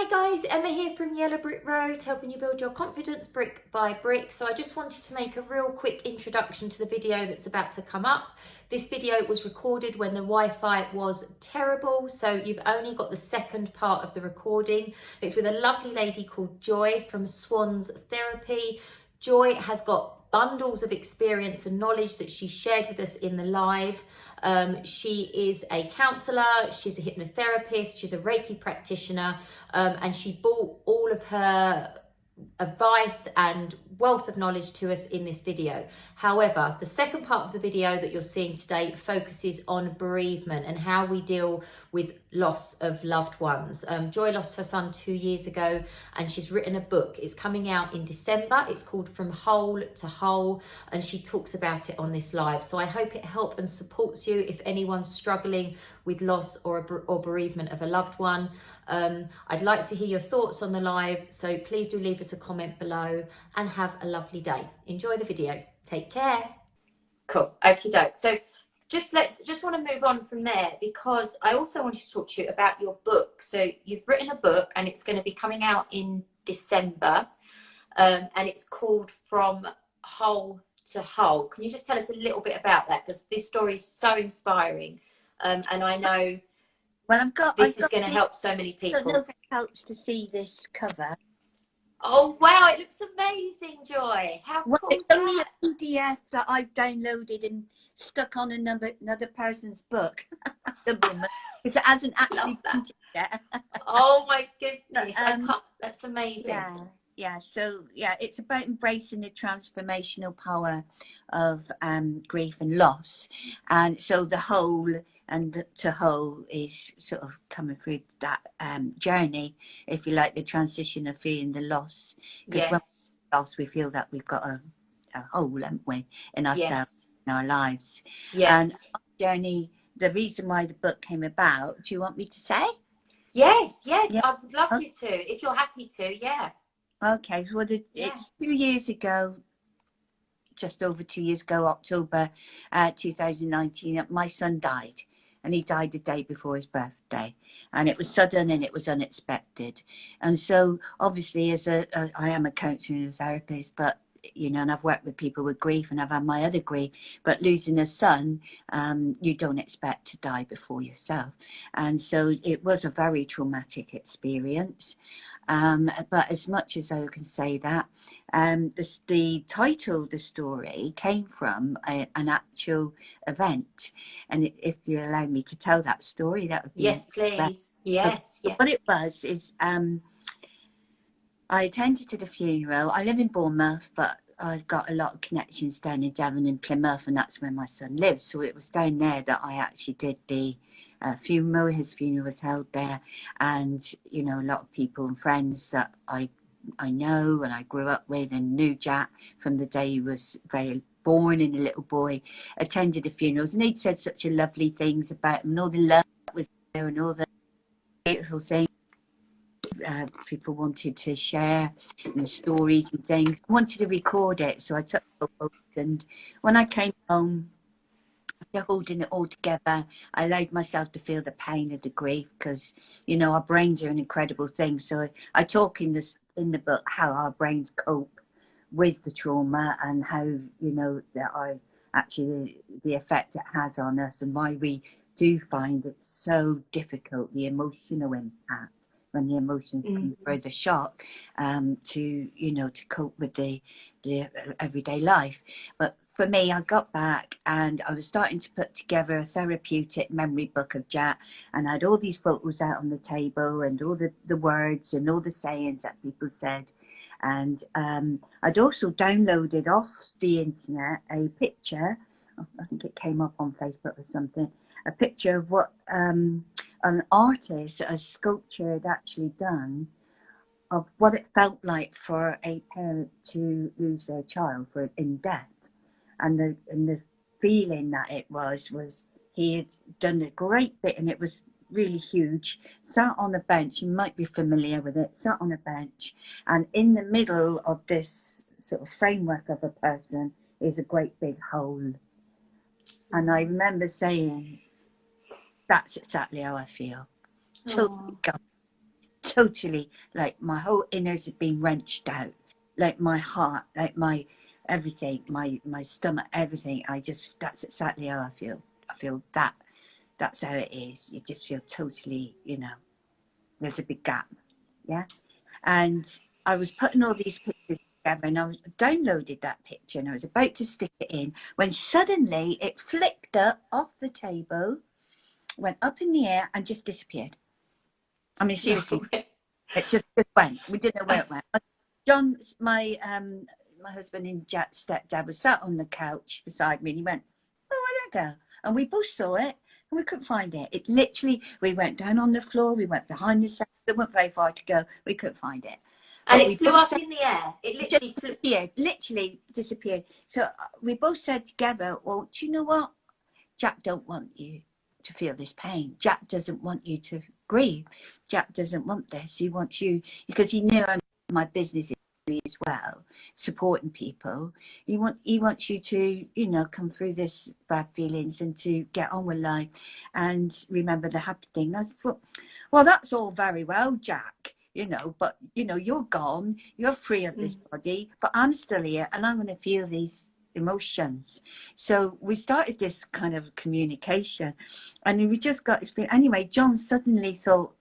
Hi guys, Emma here from Yellow Brick Road, helping you build your confidence brick by brick. So I just wanted to make a real quick introduction to the video that's about to come up. This video was recorded when the Wi-Fi was terrible, so you've only got the second part of the recording. It's with a lovely lady called Joy from Swans Therapy. Joy has got bundles of experience and knowledge that she shared with us in the live. She is a counsellor, she's a hypnotherapist, she's a Reiki practitioner, and she brought all of her advice and wealth of knowledge to us in this video. However, the second part of the video that you're seeing today focuses on bereavement and how we deal with loss of loved ones. Joy lost her son 2 years ago and she's written a book. It's coming out in December. It's called From Whole to Whole, and she talks about it on this live. So I hope it helps and supports you if anyone's struggling with loss or bereavement of a loved one. I'd like to hear your thoughts on the live, so please do leave us a comment below and have a lovely day. Enjoy the video. Take care. Cool. Okie doke. So just want to move on from there, because I also wanted to talk to you about your book. So you've written a book and it's going to be coming out in December, and it's called From Whole to Whole. Can you just tell us a little bit about that? Because this story is so inspiring, and I know this is going to help so many people. I don't know if it helps to see this cover. Oh wow, it looks amazing, Joy. How cool is that? It's only a PDF that I've downloaded and stuck on another person's book at the moment, because it hasn't actually printed yet. Oh my goodness, I can't, that's amazing. Yeah, so yeah, it's about embracing the transformational power of grief and loss. And so the whole and to whole is sort of coming through that journey, if you like, the transition of feeling the loss. Because when we loss, we feel that we've got a hole, haven't we, in ourselves, in our lives. And our journey, the reason why the book came about, do you want me to say? Yes, I would love you to, if you're happy to, Okay, well, it's 2 years ago, just over 2 years ago, October 2019, my son died. And he died the day before his birthday. And it was sudden and it was unexpected. And so, obviously, I am a counsellor and a therapist, but, you know, and I've worked with people with grief and I've had my other grief. But losing a son, you don't expect to die before yourself. And so it was a very traumatic experience. But as much as I can say that, the title of the story came from an actual event. And if you allow me to tell that story, that would be... Yes, please. Yes. So what it was is I attended to the funeral. I live in Bournemouth, but I've got a lot of connections down in Devon and Plymouth, and that's where my son lives. So it was down there that I actually did the funeral. His funeral was held there, and you know, a lot of people and friends that I know and I grew up with and knew Jack from the day he was born and a little boy, attended the funerals, and they'd said such lovely things about him and all the love that was there and all the beautiful things people wanted to share and the stories and things. I wanted to record it, so I took photos, and when I came home, after holding it all together, I allowed myself to feel the pain of the grief, because you know, our brains are an incredible thing. So I talk in the book how our brains cope with the trauma and how, you know, that actually the effect it has on us, and why we do find it so difficult, the emotional impact when the emotions come through the shock, to, you know, to cope with the everyday life. But for me, I got back and I was starting to put together a therapeutic memory book of Jack, and I had all these photos out on the table and all the words and all the sayings that people said. And I'd also downloaded off the internet a picture, I think it came up on Facebook or something, a picture of what an artist, a sculptor, had actually done of what it felt like for a parent to lose their child in death. And the feeling that it was he had done a great bit, and it was really huge, sat on a bench, you might be familiar with it, sat on a bench, and in the middle of this sort of framework of a person is a great big hole. And I remember saying, that's exactly how I feel. totally, like my whole innards have been wrenched out, like my heart, like my everything, my stomach, everything. That's exactly how I feel. I feel that that's how it is. You just feel totally, there's a big gap. Yeah. And I was putting all these pictures together, and I downloaded that picture, and I was about to stick it in when suddenly it flicked up off the table, went up in the air, and just disappeared. I mean, seriously, it just went. We didn't know where it went. John, my husband and Jack's stepdad was sat on the couch beside me, and he went, "Oh, where'd it go?" And we both saw it, and we couldn't find it. It literally, we went down on the floor, we went behind the sofa, there wasn't very far to go, we couldn't find it. And it flew up in the air. It literally disappeared. Literally disappeared. So we both said together, "Well, do you know what? Jack don't want you to feel this pain. Jack doesn't want you to grieve. Jack doesn't want this. He wants you," because he knew my business as well, supporting people. He wants you to, come through this bad feelings and to get on with life and remember the happy thing. I thought, well, that's all very well, Jack, but you're gone, you're free of this body, but I'm still here and I'm going to feel these emotions. So we started this kind of communication, and we just got experience. Anyway, John suddenly thought,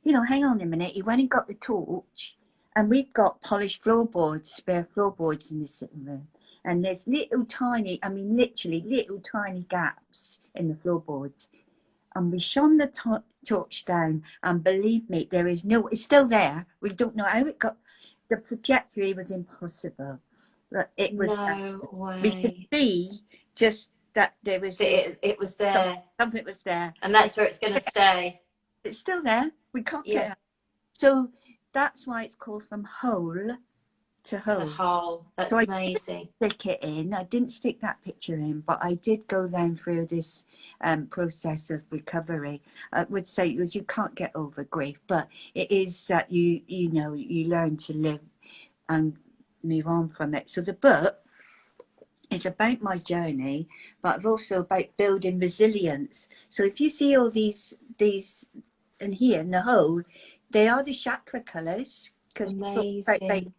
hang on a minute. He went and got the torch, and we've got polished floorboards, spare floorboards in the sitting room, and there's little tiny gaps in the floorboards. And we shone the torch down, and believe me, it's still there. We don't know how it got. The trajectory was impossible. But it was. No way. We could see just that there was. It was there. Something was there, and that's where it's going to stay. It's still there. We can't get it. So that's why it's called from whole to whole. To whole. That's so amazing. I didn't stick it in. I didn't stick that picture in, but I did go down through this process of recovery. I would say you can't get over grief, but it is that you learn to live and move on from it. So the book is about my journey, but also about building resilience. So if you see all these in here in the whole, they are the chakra colours. Amazing.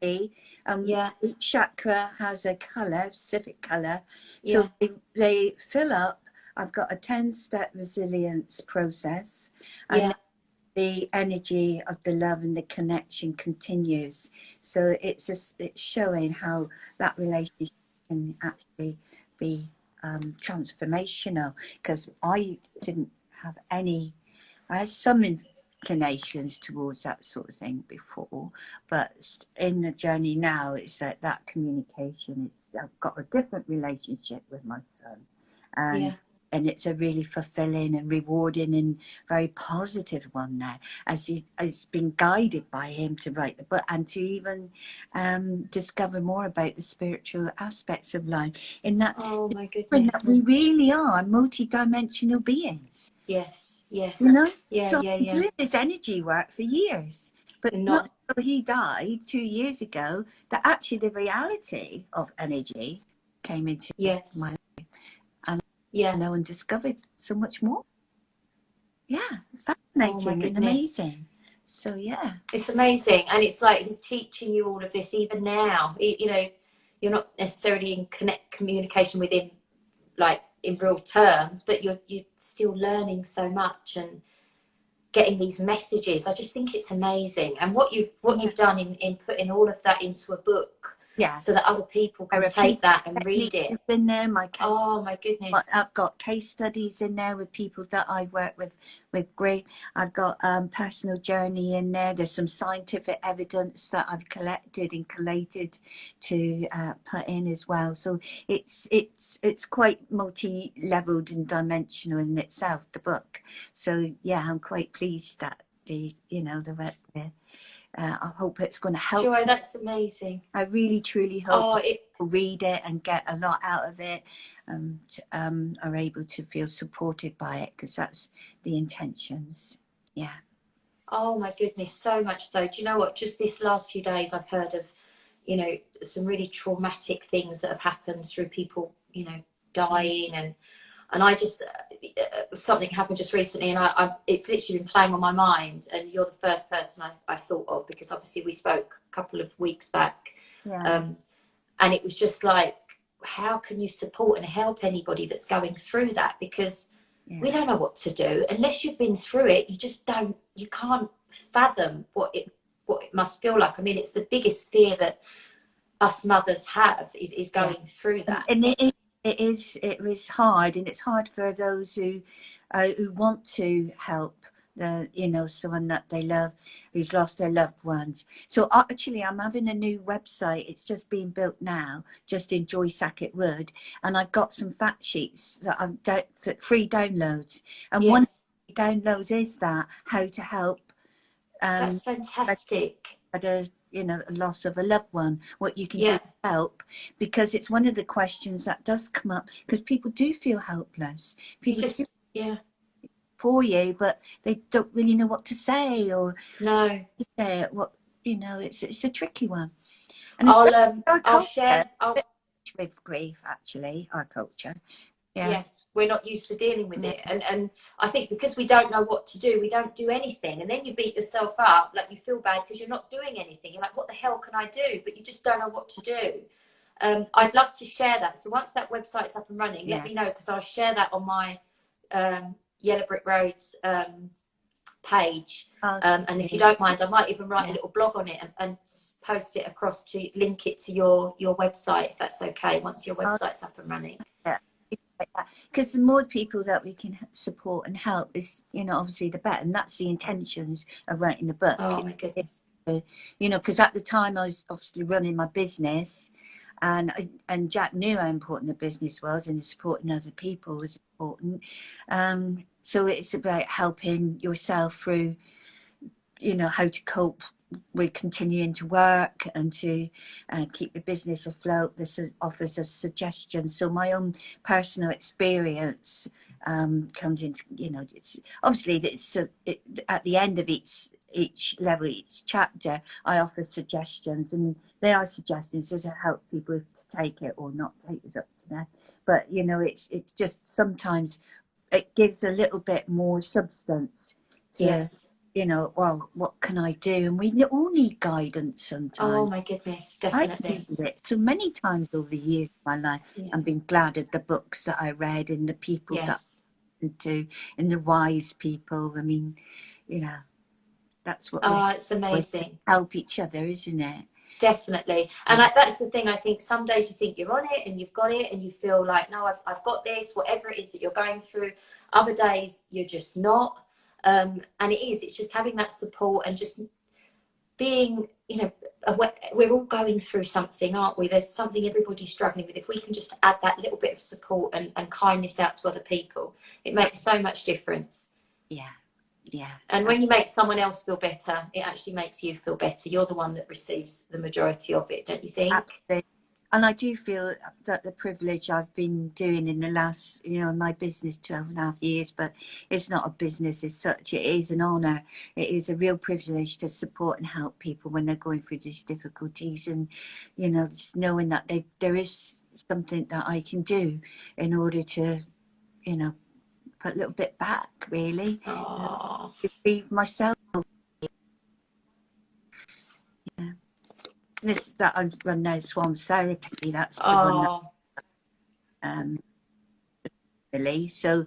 Each chakra has a colour, specific colour. So they fill up. I've got a 10-step resilience process, and the energy of the love and the connection continues. So it's showing how that relationship can actually be transformational, because I didn't have any. I had some inclinations towards that sort of thing before, but in the journey now, it's like that communication. I've got a different relationship with my son, and it's a really fulfilling and rewarding and very positive one now, as he's been guided by him to write the book and to even discover more about the spiritual aspects of life. In that, oh my goodness, that we really are multi-dimensional beings. Yes. So I've been doing this energy work for years, but not until he died 2 years ago that actually the reality of energy came into my life. And discovered so much more. Fascinating and amazing. So it's amazing, and it's like he's teaching you all of this even now. You're not necessarily in communication with him like in real terms, but you're still learning so much and getting these messages. I just think it's amazing, and what you've done in putting all of that into a book. So that other people can take that and read it. In there, oh my goodness! I've got case studies in there with people that I've worked with grief. I've got personal journey in there. There's some scientific evidence that I've collected and collated to put in as well. So it's quite multi-leveled and dimensional in itself, the book. So I'm quite pleased that I hope it's going to help. Joy, that's amazing. I really, truly hope people read it and get a lot out of it, and are able to feel supported by it, because that's the intentions. Oh my goodness, so much so. Do you know what? Just this last few days, I've heard of, some really traumatic things that have happened through people, dying, and And I just something happened just recently, and it's literally been playing on my mind. And you're the first person I thought of, because obviously we spoke a couple of weeks back, and it was just like, how can you support and help anybody that's going through that? Because we don't know what to do unless you've been through it. You just don't. You can't fathom what it must feel like. I mean, it's the biggest fear that us mothers have is going through that. And it was hard, and it's hard for those who want to help someone that they love who's lost their loved ones. So actually, I'm having a new website. It's just being built now, just in Joy Sackett Wood, and I've got some fact sheets that I'm for free downloads. And one of the downloads is that how to help. That's fantastic. A loss of a loved one, what you can do to help, because it's one of the questions that does come up, because people do feel helpless. People just for you, but they don't really know what to say or to say it. It's a tricky one. And I'll share with grief, actually, our culture. Yes, we're not used to dealing with it, and I think because we don't know what to do, we don't do anything, and then you beat yourself up, like you feel bad because you're not doing anything. You're like, what the hell can I do? But you just don't know what to do. I'd love to share that. So once that website's up and running, let me know, because I'll share that on my Yellow Brick Roads page. And if you don't mind, I might even write a little blog on it and post it across to link it to your website, if that's okay, once your website's up and running. Because the more people that we can support and help is, obviously the better, and that's the intentions of writing the book. Oh my goodness. Because at the time I was obviously running my business, and Jack knew how important the business was, and supporting other people was important. So it's about helping yourself through, how to cope with continuing to work and to keep the business afloat. This offers of suggestions. So my own personal experience comes into, it's obviously at the end of each level, each chapter, I offer suggestions, and they are suggestions to help people to take it or not take it, up to them. But it's just sometimes it gives a little bit more substance to well, what can I do? And we all need guidance sometimes. Oh my goodness, definitely. I needed it so many times over the years of my life. I've been glad at the books that I read and the people that I listened to, and the wise people. I mean, that's what it's amazing. Help each other, isn't it? Definitely. And that's the thing. I think some days you think you're on it and you've got it and you feel like, no, I've got this, whatever it is that you're going through. Other days you're just not. And it's just having that support and just being, we're all going through something, aren't we? There's something everybody's struggling with. If we can just add that little bit of support and kindness out to other people, it makes so much difference. Yeah. And when you make someone else feel better, it actually makes you feel better. You're the one that receives the majority of it, don't you think? Absolutely. And I do feel that the privilege I've been doing in the last, my business 12.5 years, but it's not a business as such. It is an honour. It is a real privilege to support and help people when they're going through these difficulties, and, just knowing that there is something that I can do in order to, put a little bit back, really. To be myself. This that I run now, Swans Therapy. That's the one that, really. So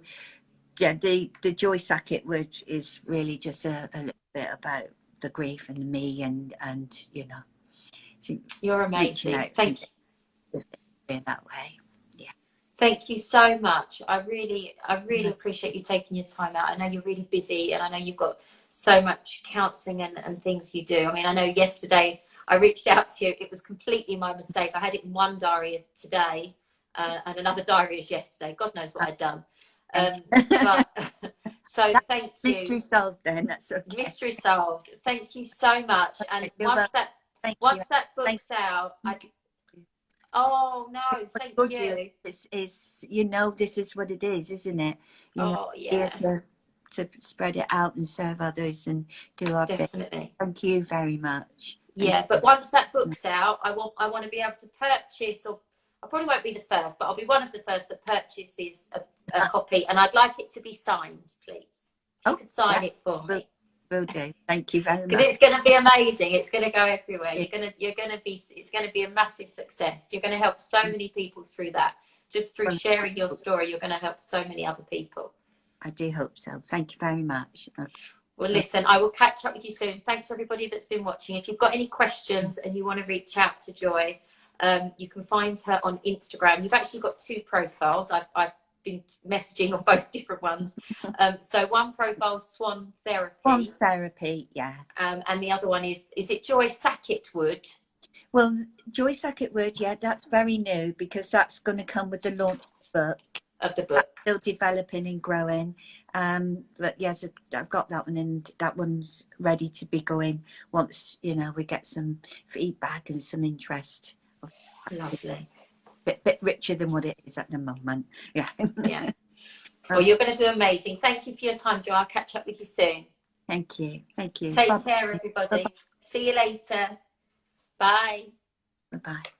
the Joy Sackett Wood is really just a little bit about the grief and me, and so you're amazing. Thank you. In that way. Thank you so much. I really appreciate you taking your time out. I know you're really busy, and I know you've got so much counselling and things you do. I mean, I know yesterday I reached out to you. It was completely my mistake. I had it in one diary as today and another diary as yesterday. God knows what I'd done. So thank you. Mystery solved then. That's okay. Mystery solved. Thank you so much. And once that book's out, oh no, thank you. This is, this is what it is, isn't it? To spread it out and serve others and do our bit. Thank you very much. Yeah, but once that book's out, I want to be able to purchase I probably won't be the first, but I'll be one of the first that purchases a copy, and I'd like it to be signed, please. If you could sign it for me. Will do. Thank you very much. Because it's going to be amazing. It's going to go everywhere. It's going to be a massive success. You're going to help so many people through that. Just through sharing your story, you're going to help so many other people. I do hope so. Thank you very much. Well, listen, I will catch up with you soon. Thanks for everybody that's been watching. If you've got any questions and you want to reach out to Joy, you can find her on Instagram. You've actually got 2 profiles. I've been messaging on both different ones. So one profile, Swans Therapy. Swans Therapy, yeah. And the other one is it Joy Sackett-Wood? Well, Joy Sackett-Wood, yeah, that's very new because that's going to come with the launch book. Of the book. Still developing and growing. But yes, I've got that one, and that one's ready to be going once, you know, we get some feedback and some interest. Lovely. Bit richer than what it is at the moment. Yeah. Yeah. Well, you're going to do amazing. Thank you for your time, Jo. I'll catch up with you soon. Thank you. Thank you. Take Bye. care, everybody. See you later. Bye. Bye-bye.